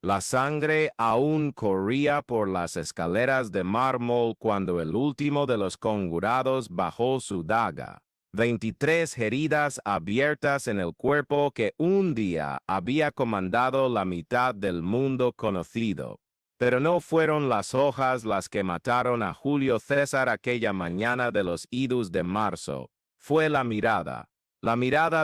La sangre aún corría por las escaleras de mármol cuando el último de los conjurados bajó su daga. 23 heridas abiertas en el cuerpo que un día había comandado la mitad del mundo conocido. Pero no fueron las hojas las que mataron a Julio César aquella mañana de los idus de marzo. Fue la mirada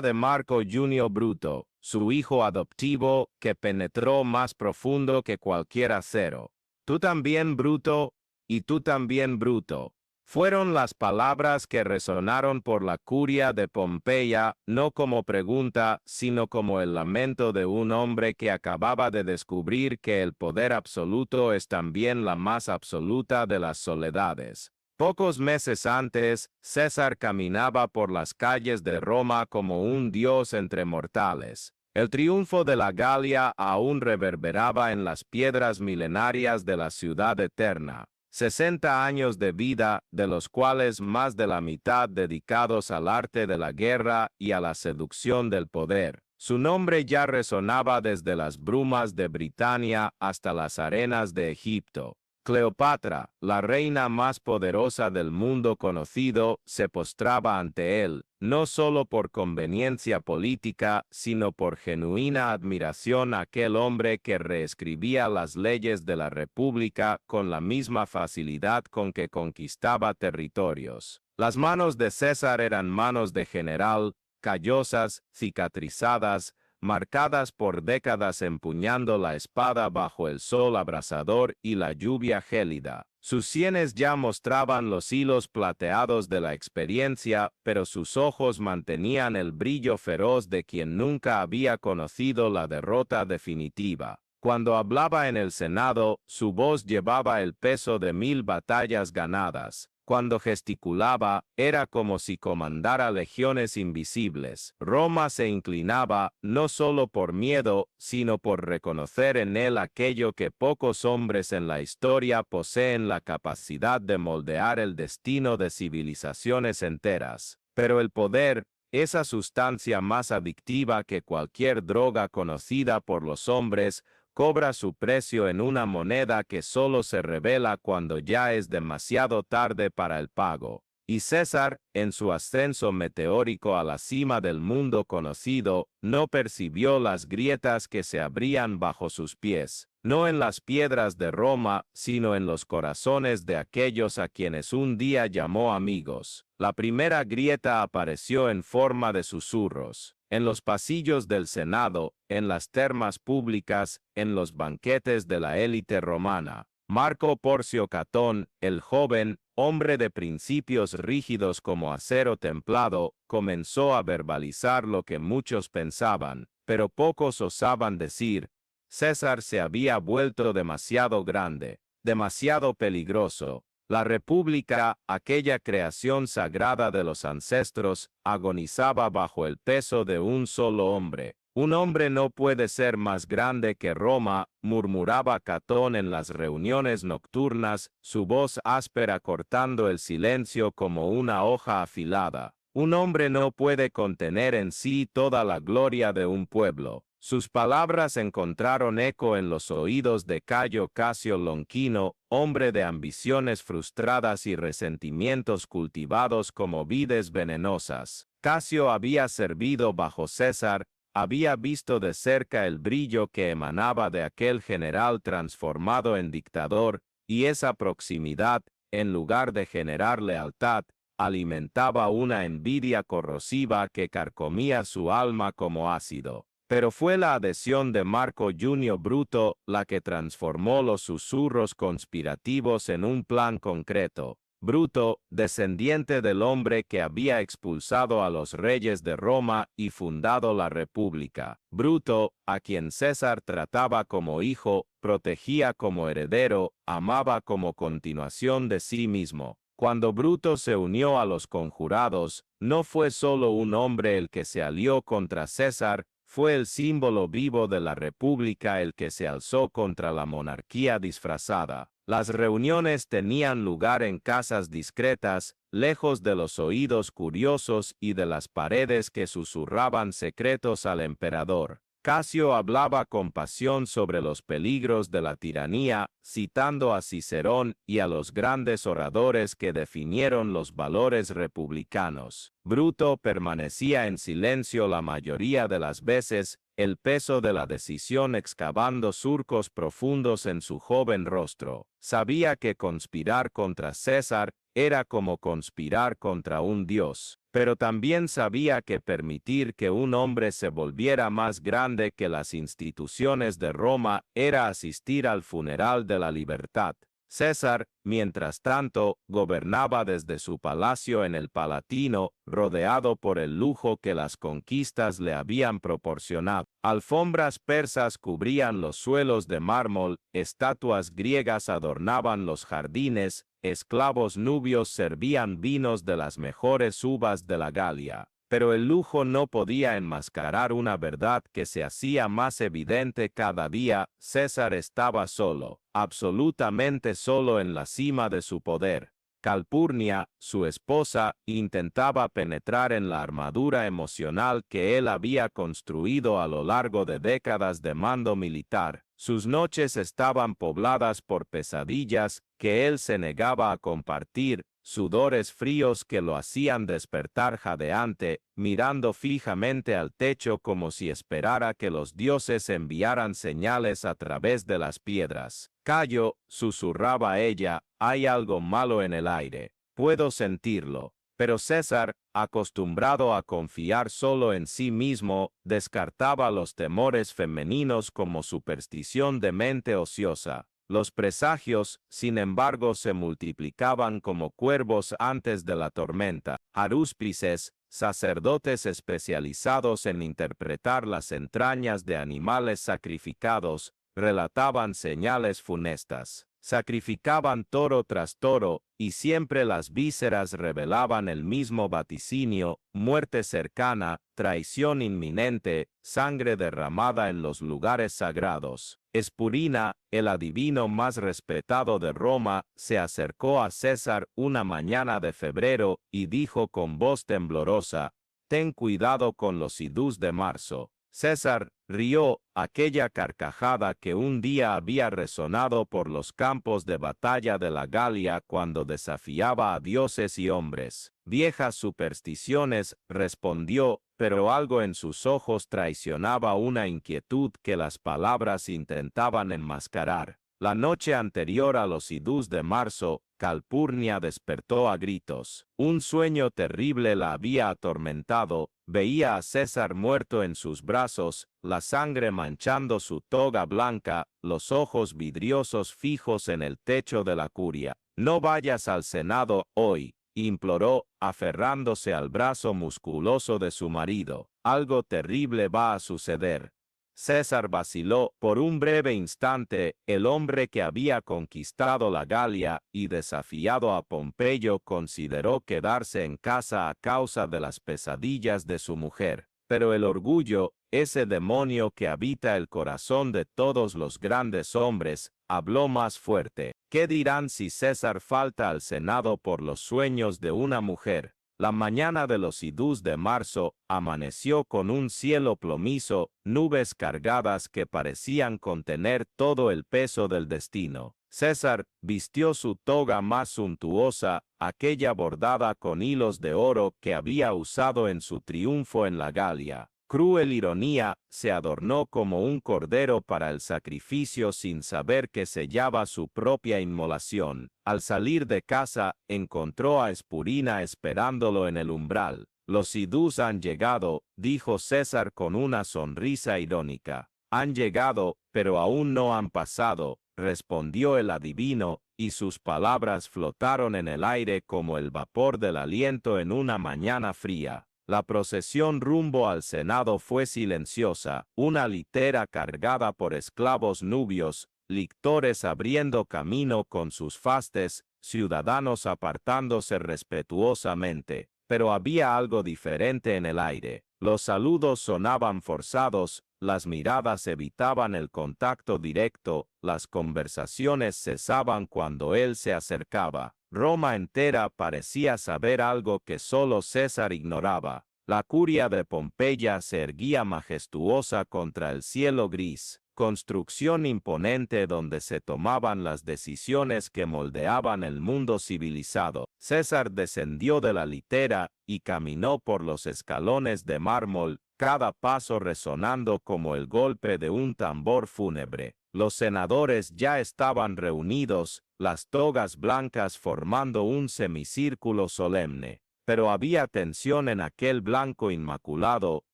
de Marco Junio Bruto, su hijo adoptivo, que penetró más profundo que cualquier acero. Tú también, Bruto, y tú también, Bruto. Fueron las palabras que resonaron por la curia de Pompeya, no como pregunta, sino como el lamento de un hombre que acababa de descubrir que el poder absoluto es también la más absoluta de las soledades. Pocos meses antes, César caminaba por las calles de Roma como un dios entre mortales. El triunfo de la Galia aún reverberaba en las piedras milenarias de la ciudad eterna. 60 años de vida, de los cuales más de la mitad dedicados al arte de la guerra y a la seducción del poder. Su nombre ya resonaba desde las brumas de Britania hasta las arenas de Egipto. Cleopatra, la reina más poderosa del mundo conocido, se postraba ante él, no solo por conveniencia política, sino por genuina admiración a aquel hombre que reescribía las leyes de la República con la misma facilidad con que conquistaba territorios. Las manos de César eran manos de general, callosas, cicatrizadas, marcadas por décadas empuñando la espada bajo el sol abrasador y la lluvia gélida. Sus sienes ya mostraban los hilos plateados de la experiencia, pero sus ojos mantenían el brillo feroz de quien nunca había conocido la derrota definitiva. Cuando hablaba en el Senado, su voz llevaba el peso de 1000 batallas ganadas. Cuando gesticulaba, era como si comandara legiones invisibles. Roma se inclinaba, no solo por miedo, sino por reconocer en él aquello que pocos hombres en la historia poseen la capacidad de moldear el destino de civilizaciones enteras. Pero el poder, esa sustancia más adictiva que cualquier droga conocida por los hombres, cobra su precio en una moneda que solo se revela cuando ya es demasiado tarde para el pago. Y César, en su ascenso meteórico a la cima del mundo conocido, no percibió las grietas que se abrían bajo sus pies, no en las piedras de Roma, sino en los corazones de aquellos a quienes un día llamó amigos. La primera grieta apareció en forma de susurros. En los pasillos del Senado, en las termas públicas, en los banquetes de la élite romana. Marco Porcio Catón, el joven, hombre de principios rígidos como acero templado, comenzó a verbalizar lo que muchos pensaban, pero pocos osaban decir. César se había vuelto demasiado grande, demasiado peligroso. La República, aquella creación sagrada de los ancestros, agonizaba bajo el peso de un solo hombre. Un hombre no puede ser más grande que Roma, murmuraba Catón en las reuniones nocturnas, su voz áspera cortando el silencio como una hoja afilada. Un hombre no puede contener en sí toda la gloria de un pueblo. Sus palabras encontraron eco en los oídos de Cayo Casio Lonquino, hombre de ambiciones frustradas y resentimientos cultivados como vides venenosas. Casio había servido bajo César, había visto de cerca el brillo que emanaba de aquel general transformado en dictador, y esa proximidad, en lugar de generar lealtad, alimentaba una envidia corrosiva que carcomía su alma como ácido. Pero fue la adhesión de Marco Junio Bruto la que transformó los susurros conspirativos en un plan concreto. Bruto, descendiente del hombre que había expulsado a los reyes de Roma y fundado la República. Bruto, a quien César trataba como hijo, protegía como heredero, amaba como continuación de sí mismo. Cuando Bruto se unió a los conjurados, no fue solo un hombre el que se alió contra César, fue el símbolo vivo de la República el que se alzó contra la monarquía disfrazada. Las reuniones tenían lugar en casas discretas, lejos de los oídos curiosos y de las paredes que susurraban secretos al emperador. Casio hablaba con pasión sobre los peligros de la tiranía, citando a Cicerón y a los grandes oradores que definieron los valores republicanos. Bruto permanecía en silencio la mayoría de las veces, el peso de la decisión excavando surcos profundos en su joven rostro. Sabía que conspirar contra César era como conspirar contra un dios, pero también sabía que permitir que un hombre se volviera más grande que las instituciones de Roma era asistir al funeral de la libertad. César, mientras tanto, gobernaba desde su palacio en el Palatino, rodeado por el lujo que las conquistas le habían proporcionado. Alfombras persas cubrían los suelos de mármol, estatuas griegas adornaban los jardines, esclavos nubios servían vinos de las mejores uvas de la Galia. Pero el lujo no podía enmascarar una verdad que se hacía más evidente cada día: César estaba solo, absolutamente solo en la cima de su poder. Calpurnia, su esposa, intentaba penetrar en la armadura emocional que él había construido a lo largo de décadas de mando militar. Sus noches estaban pobladas por pesadillas que él se negaba a compartir, sudores fríos que lo hacían despertar jadeante, mirando fijamente al techo como si esperara que los dioses enviaran señales a través de las piedras. Cayo, susurraba ella, hay algo malo en el aire. Puedo sentirlo. Pero César, acostumbrado a confiar solo en sí mismo, descartaba los temores femeninos como superstición de mente ociosa. Los presagios, sin embargo, se multiplicaban como cuervos antes de la tormenta. Arúspices, sacerdotes especializados en interpretar las entrañas de animales sacrificados, relataban señales funestas. Sacrificaban toro tras toro, y siempre las vísceras revelaban el mismo vaticinio: muerte cercana, traición inminente, sangre derramada en los lugares sagrados. Espurina, el adivino más respetado de Roma, se acercó a César una mañana de febrero y dijo con voz temblorosa: «Ten cuidado con los idús de marzo». César rió, aquella carcajada que un día había resonado por los campos de batalla de la Galia cuando desafiaba a dioses y hombres. «Viejas supersticiones», respondió, pero algo en sus ojos traicionaba una inquietud que las palabras intentaban enmascarar. La noche anterior a los idús de marzo, Calpurnia despertó a gritos. Un sueño terrible la había atormentado. Veía a César muerto en sus brazos, la sangre manchando su toga blanca, los ojos vidriosos fijos en el techo de la curia. «No vayas al Senado hoy», imploró, aferrándose al brazo musculoso de su marido. «Algo terrible va a suceder». César vaciló. Por un breve instante, el hombre que había conquistado la Galia y desafiado a Pompeyo consideró quedarse en casa a causa de las pesadillas de su mujer. Pero el orgullo, ese demonio que habita el corazón de todos los grandes hombres, habló más fuerte. ¿Qué dirán si César falta al Senado por los sueños de una mujer? La mañana de los idús de marzo amaneció con un cielo plomizo, nubes cargadas que parecían contener todo el peso del destino. César vistió su toga más suntuosa, aquella bordada con hilos de oro que había usado en su triunfo en la Galia. Cruel ironía, se adornó como un cordero para el sacrificio sin saber que sellaba su propia inmolación. Al salir de casa, encontró a Espurina esperándolo en el umbral. «Los idús han llegado», dijo César con una sonrisa irónica. «Han llegado, pero aún no han pasado», respondió el adivino, y sus palabras flotaron en el aire como el vapor del aliento en una mañana fría. La procesión rumbo al Senado fue silenciosa, una litera cargada por esclavos nubios, lictores abriendo camino con sus fastes, ciudadanos apartándose respetuosamente. Pero había algo diferente en el aire. Los saludos sonaban forzados, las miradas evitaban el contacto directo, las conversaciones cesaban cuando él se acercaba. Roma entera parecía saber algo que solo César ignoraba. La curia de Pompeya se erguía majestuosa contra el cielo gris, construcción imponente donde se tomaban las decisiones que moldeaban el mundo civilizado. César descendió de la litera y caminó por los escalones de mármol, cada paso resonando como el golpe de un tambor fúnebre. Los senadores ya estaban reunidos, las togas blancas formando un semicírculo solemne. Pero había tensión en aquel blanco inmaculado,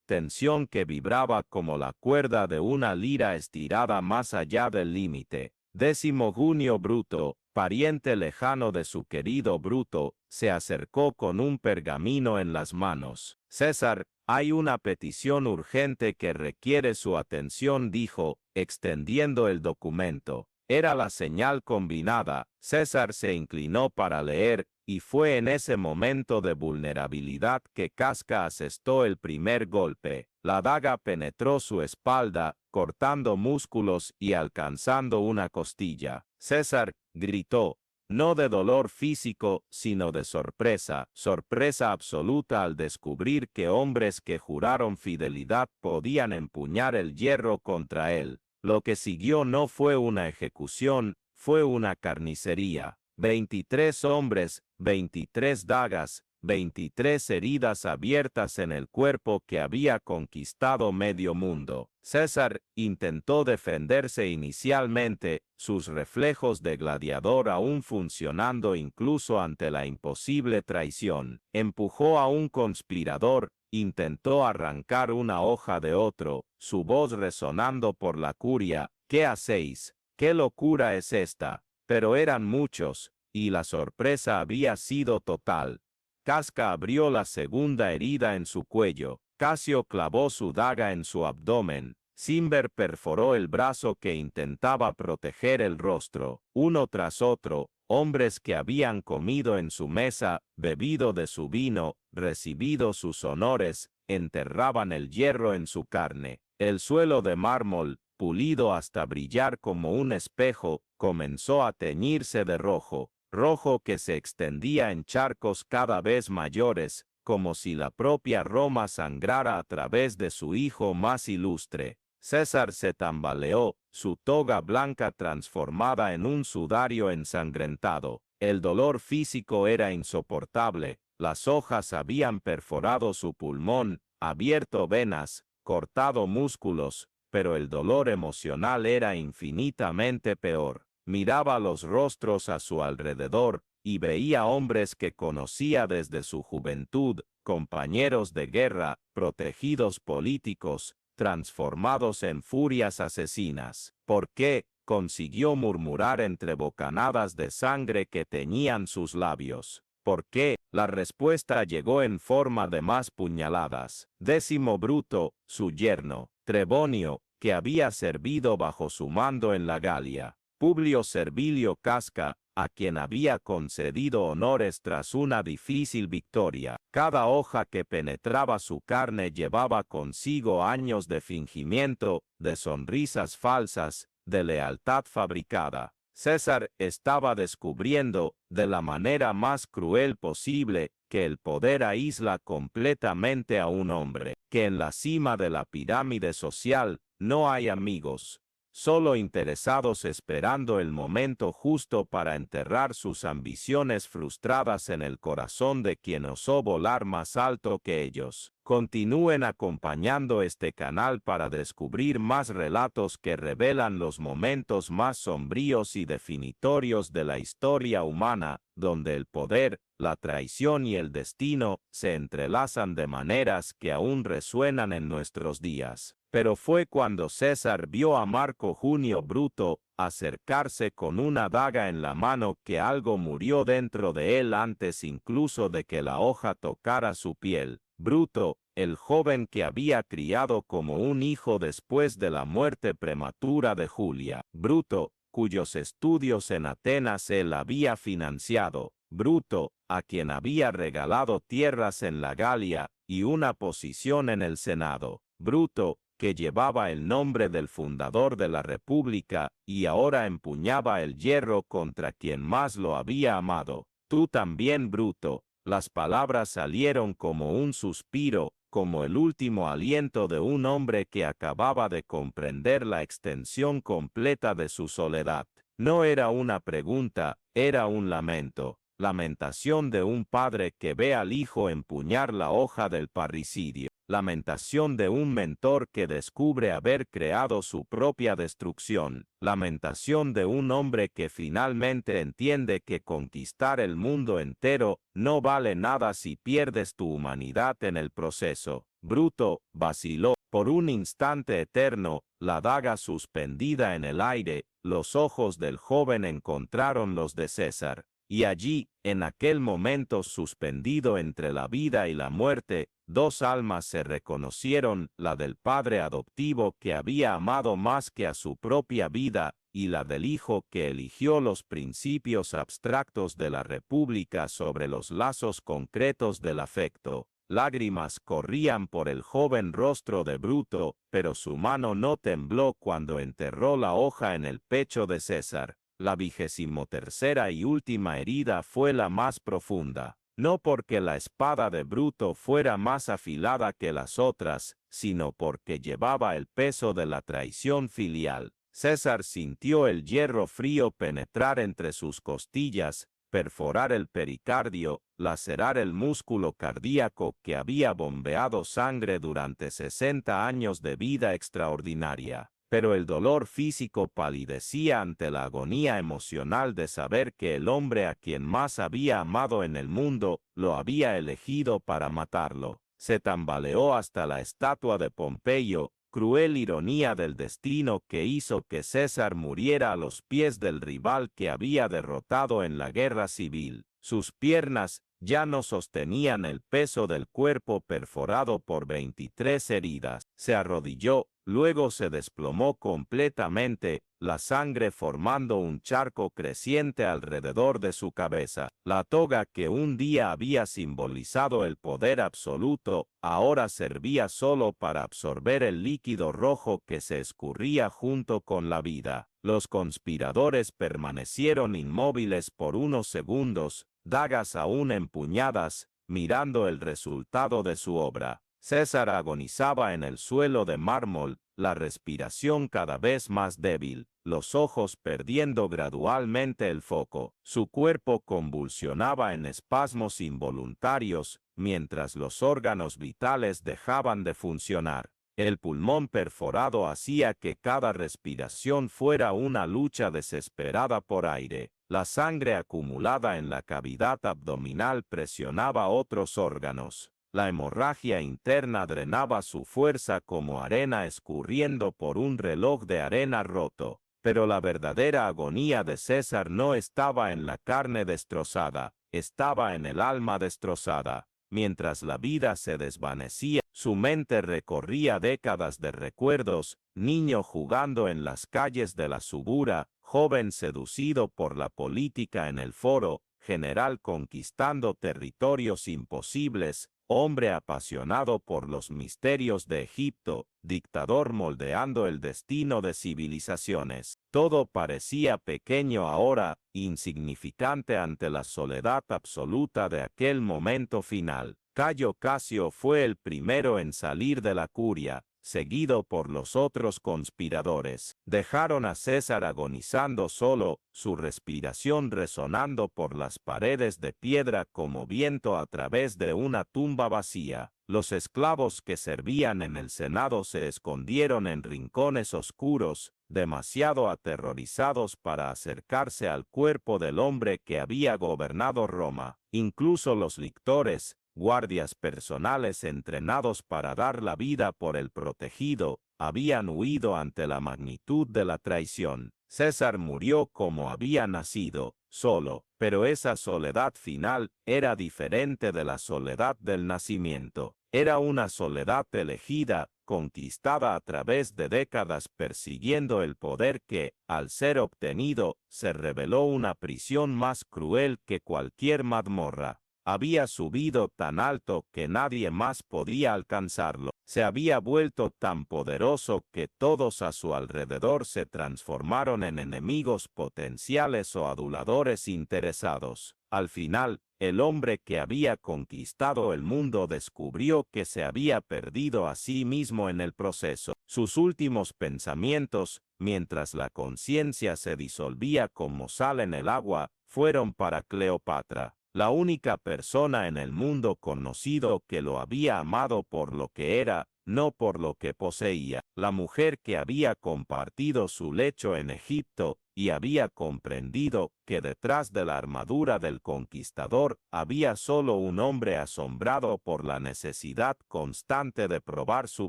tensión que vibraba como la cuerda de una lira estirada más allá del límite. Décimo Junio Bruto, pariente lejano de su querido Bruto, se acercó con un pergamino en las manos. César, hay una petición urgente que requiere su atención, dijo, extendiendo el documento. Era la señal combinada. César se inclinó para leer, y fue en ese momento de vulnerabilidad que Casca asestó el primer golpe. La daga penetró su espalda, cortando músculos y alcanzando una costilla. César gritó, no de dolor físico, sino de sorpresa, sorpresa absoluta al descubrir que hombres que juraron fidelidad podían empuñar el hierro contra él. Lo que siguió no fue una ejecución, fue una carnicería. 23 hombres, 23 dagas, 23 heridas abiertas en el cuerpo que había conquistado medio mundo. César intentó defenderse inicialmente, sus reflejos de gladiador aún funcionando incluso ante la imposible traición. Empujó a un conspirador, intentó arrancar una hoja de otro, su voz resonando por la curia. ¿Qué hacéis? ¿Qué locura es esta? Pero eran muchos, y la sorpresa había sido total. Casca abrió la segunda herida en su cuello, Casio clavó su daga en su abdomen, Cimber perforó el brazo que intentaba proteger el rostro. Uno tras otro, hombres que habían comido en su mesa, bebido de su vino, recibido sus honores, enterraban el hierro en su carne. El suelo de mármol, pulido hasta brillar como un espejo, comenzó a teñirse de rojo, rojo que se extendía en charcos cada vez mayores, como si la propia Roma sangrara a través de su hijo más ilustre. César se tambaleó, su toga blanca transformada en un sudario ensangrentado. El dolor físico era insoportable, las hojas habían perforado su pulmón, abierto venas, cortado músculos, pero el dolor emocional era infinitamente peor. Miraba los rostros a su alrededor, y veía hombres que conocía desde su juventud, compañeros de guerra, protegidos políticos, transformados en furias asesinas. ¿Por qué? Consiguió murmurar entre bocanadas de sangre que teñían sus labios. ¿Por qué? La respuesta llegó en forma de más puñaladas. Décimo Bruto, su yerno, Trebonio, que había servido bajo su mando en la Galia. Publio Servilio Casca, a quien había concedido honores tras una difícil victoria. Cada hoja que penetraba su carne llevaba consigo años de fingimiento, de sonrisas falsas, de lealtad fabricada. César estaba descubriendo, de la manera más cruel posible, que el poder aísla completamente a un hombre, que en la cima de la pirámide social no hay amigos, solo interesados esperando el momento justo para enterrar sus ambiciones frustradas en el corazón de quien osó volar más alto que ellos. Continúen acompañando este canal para descubrir más relatos que revelan los momentos más sombríos y definitorios de la historia humana, donde el poder, la traición y el destino se entrelazan de maneras que aún resuenan en nuestros días. Pero fue cuando César vio a Marco Junio Bruto acercarse con una daga en la mano que algo murió dentro de él antes incluso de que la hoja tocara su piel. Bruto, el joven que había criado como un hijo después de la muerte prematura de Julia. Bruto, cuyos estudios en Atenas él había financiado. Bruto, a quien había regalado tierras en la Galia y una posición en el Senado. Bruto, que llevaba el nombre del fundador de la República y ahora empuñaba el hierro contra quien más lo había amado. Tú también, Bruto. Las palabras salieron como un suspiro, como el último aliento de un hombre que acababa de comprender la extensión completa de su soledad. No era una pregunta, era un lamento, lamentación de un padre que ve al hijo empuñar la hoja del parricidio, lamentación de un mentor que descubre haber creado su propia destrucción, lamentación de un hombre que finalmente entiende que conquistar el mundo entero no vale nada si pierdes tu humanidad en el proceso. Bruto vaciló por un instante eterno, la daga suspendida en el aire, los ojos del joven encontraron los de César, y allí, en aquel momento suspendido entre la vida y la muerte, dos almas se reconocieron, la del padre adoptivo que había amado más que a su propia vida, y la del hijo que eligió los principios abstractos de la república sobre los lazos concretos del afecto. Lágrimas corrían por el joven rostro de Bruto, pero su mano no tembló cuando enterró la hoja en el pecho de César. La 23ª y última herida fue la más profunda, no porque la espada de Bruto fuera más afilada que las otras, sino porque llevaba el peso de la traición filial. César sintió el hierro frío penetrar entre sus costillas, perforar el pericardio, lacerar el músculo cardíaco que había bombeado sangre durante 60 años de vida extraordinaria. Pero el dolor físico palidecía ante la agonía emocional de saber que el hombre a quien más había amado en el mundo, lo había elegido para matarlo. Se tambaleó hasta la estatua de Pompeyo, cruel ironía del destino que hizo que César muriera a los pies del rival que había derrotado en la guerra civil. Sus piernas ya no sostenían el peso del cuerpo perforado por 23 heridas. Se arrodilló, luego se desplomó completamente, la sangre formando un charco creciente alrededor de su cabeza. La toga que un día había simbolizado el poder absoluto, ahora servía solo para absorber el líquido rojo que se escurría junto con la vida. Los conspiradores permanecieron inmóviles por unos segundos, dagas aún empuñadas, mirando el resultado de su obra. César agonizaba en el suelo de mármol, la respiración cada vez más débil, los ojos perdiendo gradualmente el foco. Su cuerpo convulsionaba en espasmos involuntarios, mientras los órganos vitales dejaban de funcionar. El pulmón perforado hacía que cada respiración fuera una lucha desesperada por aire. La sangre acumulada en la cavidad abdominal presionaba otros órganos. La hemorragia interna drenaba su fuerza como arena escurriendo por un reloj de arena roto. Pero la verdadera agonía de César no estaba en la carne destrozada, estaba en el alma destrozada. Mientras la vida se desvanecía, su mente recorría décadas de recuerdos, niño jugando en las calles de la Subura, joven seducido por la política en el foro, general conquistando territorios imposibles, hombre apasionado por los misterios de Egipto, dictador moldeando el destino de civilizaciones. Todo parecía pequeño ahora, insignificante ante la soledad absoluta de aquel momento final. Cayo Casio fue el primero en salir de la curia, seguido por los otros conspiradores. Dejaron a César agonizando solo, su respiración resonando por las paredes de piedra como viento a través de una tumba vacía. Los esclavos que servían en el Senado se escondieron en rincones oscuros, demasiado aterrorizados para acercarse al cuerpo del hombre que había gobernado Roma. Incluso los lictores, guardias personales entrenados para dar la vida por el protegido, habían huido ante la magnitud de la traición. César murió como había nacido, solo, pero esa soledad final era diferente de la soledad del nacimiento. Era una soledad elegida, conquistada a través de décadas persiguiendo el poder que, al ser obtenido, se reveló una prisión más cruel que cualquier mazmorra. Había subido tan alto que nadie más podía alcanzarlo. Se había vuelto tan poderoso que todos a su alrededor se transformaron en enemigos potenciales o aduladores interesados. Al final, el hombre que había conquistado el mundo descubrió que se había perdido a sí mismo en el proceso. Sus últimos pensamientos, mientras la conciencia se disolvía como sal en el agua, fueron para Cleopatra, la única persona en el mundo conocido que lo había amado por lo que era, no por lo que poseía. La mujer que había compartido su lecho en Egipto y había comprendido que detrás de la armadura del conquistador había solo un hombre asombrado por la necesidad constante de probar su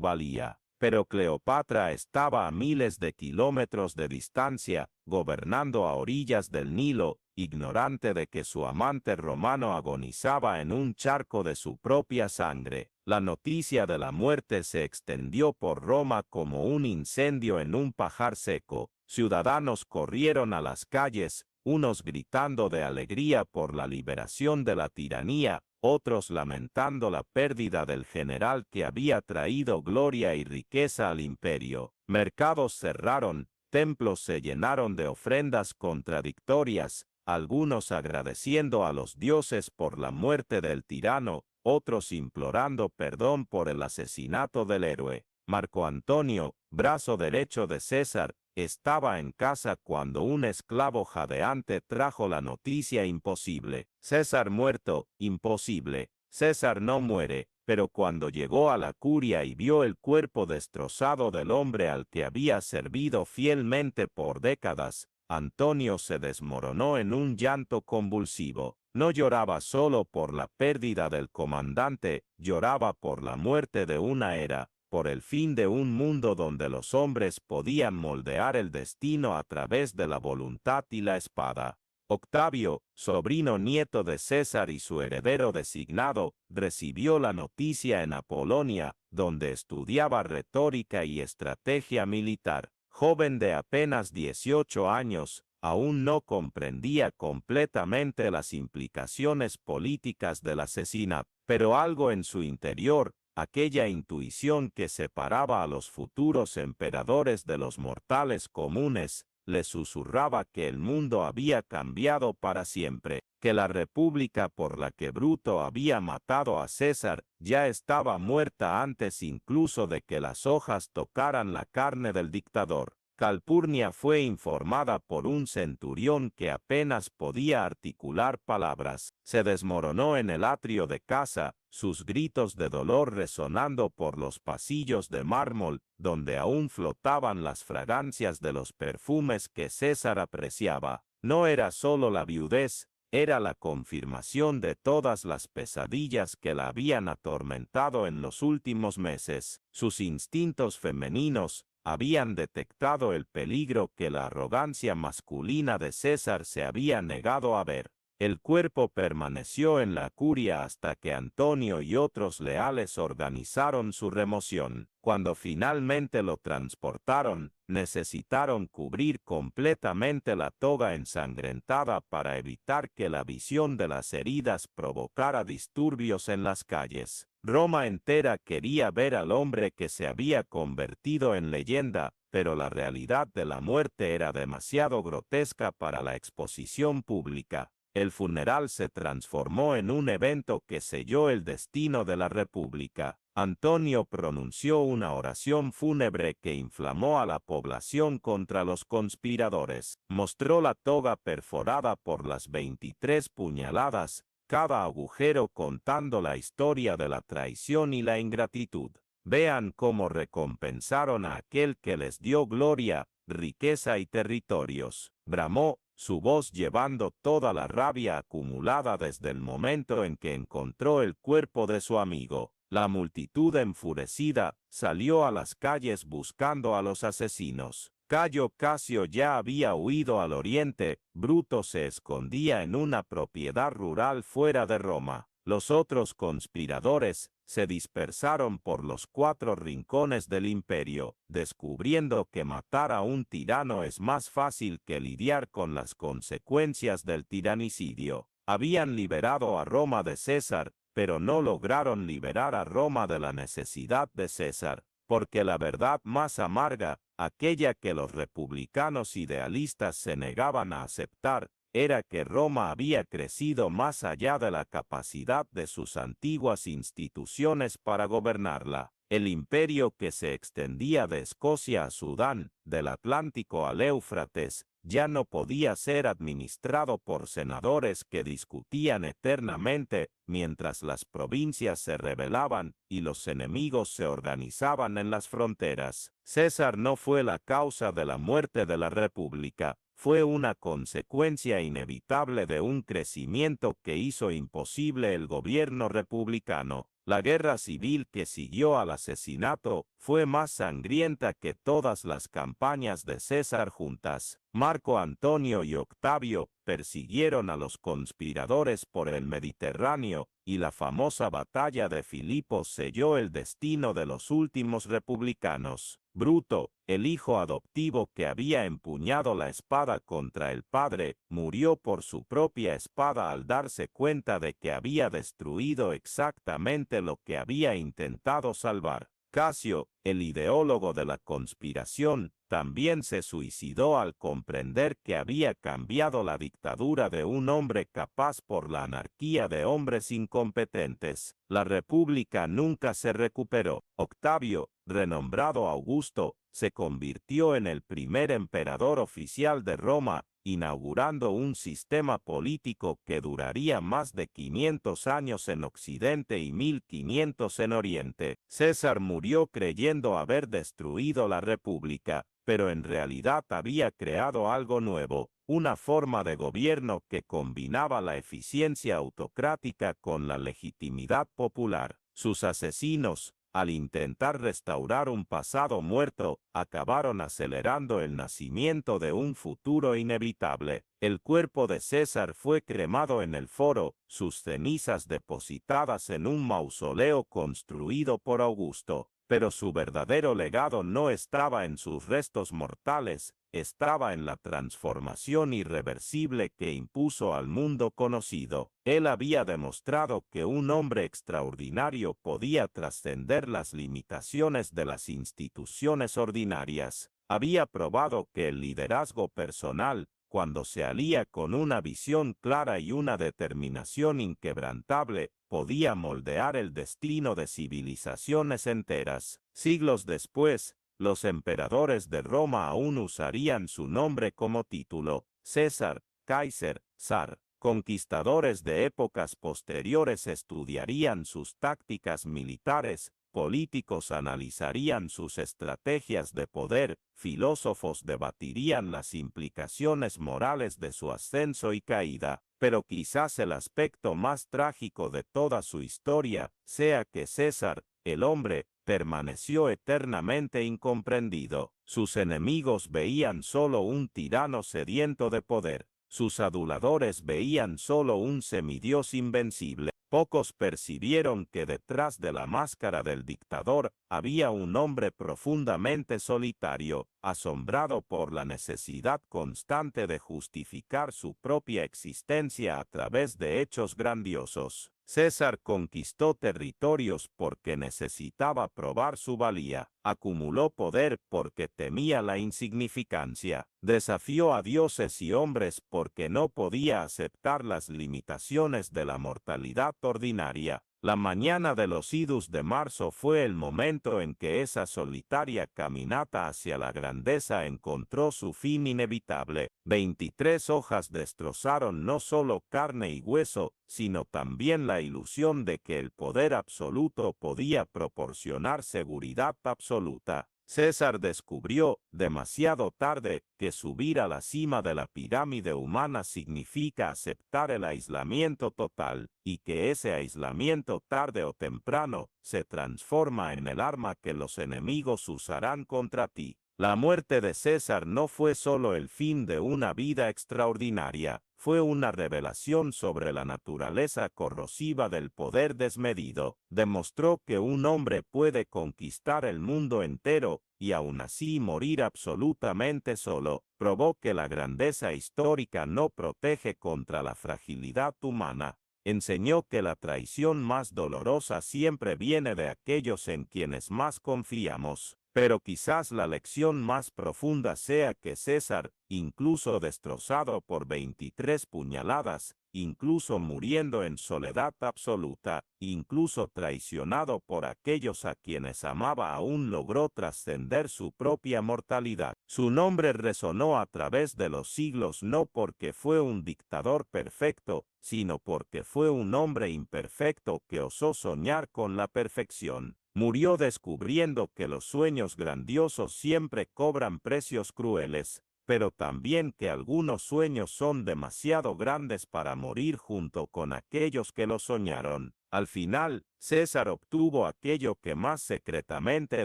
valía. Pero Cleopatra estaba a miles de kilómetros de distancia, gobernando a orillas del Nilo, ignorante de que su amante romano agonizaba en un charco de su propia sangre. La noticia de la muerte se extendió por Roma como un incendio en un pajar seco. Ciudadanos corrieron a las calles, unos gritando de alegría por la liberación de la tiranía, otros lamentando la pérdida del general que había traído gloria y riqueza al imperio. Mercados cerraron, templos se llenaron de ofrendas contradictorias, algunos agradeciendo a los dioses por la muerte del tirano, otros implorando perdón por el asesinato del héroe. Marco Antonio, brazo derecho de César, estaba en casa cuando un esclavo jadeante trajo la noticia imposible. César muerto, imposible. César no muere, pero cuando llegó a la curia y vio el cuerpo destrozado del hombre al que había servido fielmente por décadas, Antonio se desmoronó en un llanto convulsivo. No lloraba solo por la pérdida del comandante, lloraba por la muerte de una era, por el fin de un mundo donde los hombres podían moldear el destino a través de la voluntad y la espada. Octavio, sobrino nieto de César y su heredero designado, recibió la noticia en Apolonia, donde estudiaba retórica y estrategia militar. Joven de apenas 18 años, aún no comprendía completamente las implicaciones políticas del asesinato, pero algo en su interior, aquella intuición que separaba a los futuros emperadores de los mortales comunes, le susurraba que el mundo había cambiado para siempre, que la república por la que Bruto había matado a César ya estaba muerta antes incluso de que las hojas tocaran la carne del dictador. Calpurnia fue informada por un centurión que apenas podía articular palabras. Se desmoronó en el atrio de casa, sus gritos de dolor resonando por los pasillos de mármol, donde aún flotaban las fragancias de los perfumes que César apreciaba. No era solo la viudez, era la confirmación de todas las pesadillas que la habían atormentado en los últimos meses. Sus instintos femeninos habían detectado el peligro que la arrogancia masculina de César se había negado a ver. El cuerpo permaneció en la curia hasta que Antonio y otros leales organizaron su remoción. Cuando finalmente lo transportaron, necesitaron cubrir completamente la toga ensangrentada para evitar que la visión de las heridas provocara disturbios en las calles. Roma entera quería ver al hombre que se había convertido en leyenda, pero la realidad de la muerte era demasiado grotesca para la exposición pública. El funeral se transformó en un evento que selló el destino de la República. Antonio pronunció una oración fúnebre que inflamó a la población contra los conspiradores. Mostró la toga perforada por las 23 puñaladas, cada agujero contando la historia de la traición y la ingratitud. Vean cómo recompensaron a aquel que les dio gloria, riqueza y territorios. Bramó, su voz llevando toda la rabia acumulada desde el momento en que encontró el cuerpo de su amigo. La multitud enfurecida salió a las calles buscando a los asesinos. Cayo Casio ya había huido al oriente, Bruto se escondía en una propiedad rural fuera de Roma. Los otros conspiradores se dispersaron por los 4 rincones del imperio, descubriendo que matar a un tirano es más fácil que lidiar con las consecuencias del tiranicidio. Habían liberado a Roma de César, pero no lograron liberar a Roma de la necesidad de César, porque la verdad más amarga, aquella que los republicanos idealistas se negaban a aceptar, era que Roma había crecido más allá de la capacidad de sus antiguas instituciones para gobernarla. El imperio que se extendía de Escocia a Sudán, del Atlántico al Éufrates, ya no podía ser administrado por senadores que discutían eternamente mientras las provincias se rebelaban y los enemigos se organizaban en las fronteras. César no fue la causa de la muerte de la República, fue una consecuencia inevitable de un crecimiento que hizo imposible el gobierno republicano. La guerra civil que siguió al asesinato fue más sangrienta que todas las campañas de César juntas. Marco Antonio y Octavio persiguieron a los conspiradores por el Mediterráneo, y la famosa batalla de Filipos selló el destino de los últimos republicanos. Bruto, el hijo adoptivo que había empuñado la espada contra el padre, murió por su propia espada al darse cuenta de que había destruido exactamente lo que había intentado salvar. Casio, el ideólogo de la conspiración, también se suicidó al comprender que había cambiado la dictadura de un hombre capaz por la anarquía de hombres incompetentes. La república nunca se recuperó. Octavio, renombrado Augusto, se convirtió en el primer emperador oficial de Roma, inaugurando un sistema político que duraría más de 500 años en Occidente y 1500 en Oriente. César murió creyendo haber destruido la república, pero en realidad había creado algo nuevo, una forma de gobierno que combinaba la eficiencia autocrática con la legitimidad popular. Sus asesinos, al intentar restaurar un pasado muerto, acabaron acelerando el nacimiento de un futuro inevitable. El cuerpo de César fue cremado en el foro, sus cenizas depositadas en un mausoleo construido por Augusto. Pero su verdadero legado no estaba en sus restos mortales, estaba en la transformación irreversible que impuso al mundo conocido. Él había demostrado que un hombre extraordinario podía trascender las limitaciones de las instituciones ordinarias. Había probado que el liderazgo personal, cuando se alía con una visión clara y una determinación inquebrantable, podía moldear el destino de civilizaciones enteras. Siglos después, los emperadores de Roma aún usarían su nombre como título: César, Kaiser, zar. Conquistadores de épocas posteriores estudiarían sus tácticas militares, políticos analizarían sus estrategias de poder, filósofos debatirían las implicaciones morales de su ascenso y caída. Pero quizás el aspecto más trágico de toda su historia sea que César, el hombre, permaneció eternamente incomprendido. Sus enemigos veían solo un tirano sediento de poder. Sus aduladores veían solo un semidios invencible. Pocos percibieron que detrás de la máscara del dictador había un hombre profundamente solitario, asombrado por la necesidad constante de justificar su propia existencia a través de hechos grandiosos. César conquistó territorios porque necesitaba probar su valía, acumuló poder porque temía la insignificancia, desafió a dioses y hombres porque no podía aceptar las limitaciones de la mortalidad ordinaria. La mañana de los idus de marzo fue el momento en que esa solitaria caminata hacia la grandeza encontró su fin inevitable. 23 hojas destrozaron no solo carne y hueso, sino también la ilusión de que el poder absoluto podía proporcionar seguridad absoluta. César descubrió, demasiado tarde, que subir a la cima de la pirámide humana significa aceptar el aislamiento total, y que ese aislamiento tarde o temprano se transforma en el arma que los enemigos usarán contra ti. La muerte de César no fue solo el fin de una vida extraordinaria, fue una revelación sobre la naturaleza corrosiva del poder desmedido. Demostró que un hombre puede conquistar el mundo entero y aún así morir absolutamente solo. Probó que la grandeza histórica no protege contra la fragilidad humana. Enseñó que la traición más dolorosa siempre viene de aquellos en quienes más confiamos. Pero quizás la lección más profunda sea que César, incluso destrozado por 23 puñaladas, incluso muriendo en soledad absoluta, incluso traicionado por aquellos a quienes amaba, aún logró trascender su propia mortalidad. Su nombre resonó a través de los siglos no porque fue un dictador perfecto, sino porque fue un hombre imperfecto que osó soñar con la perfección. Murió descubriendo que los sueños grandiosos siempre cobran precios crueles, pero también que algunos sueños son demasiado grandes para morir junto con aquellos que los soñaron. Al final, César obtuvo aquello que más secretamente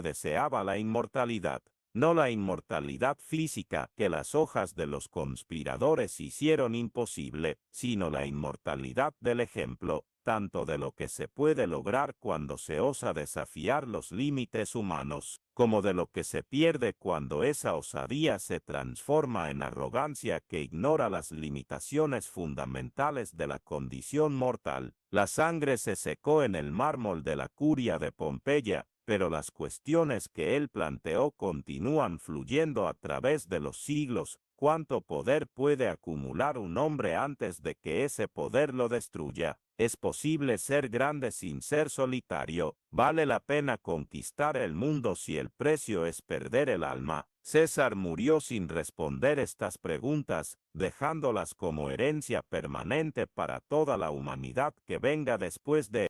deseaba: la inmortalidad. No la inmortalidad física que las hojas de los conspiradores hicieron imposible, sino la inmortalidad del ejemplo, tanto de lo que se puede lograr cuando se osa desafiar los límites humanos, como de lo que se pierde cuando esa osadía se transforma en arrogancia que ignora las limitaciones fundamentales de la condición mortal. La sangre se secó en el mármol de la curia de Pompeya, pero las cuestiones que él planteó continúan fluyendo a través de los siglos. ¿Cuánto poder puede acumular un hombre antes de que ese poder lo destruya? ¿Es posible ser grande sin ser solitario? ¿Vale la pena conquistar el mundo si el precio es perder el alma? César murió sin responder estas preguntas, dejándolas como herencia permanente para toda la humanidad que venga después de él.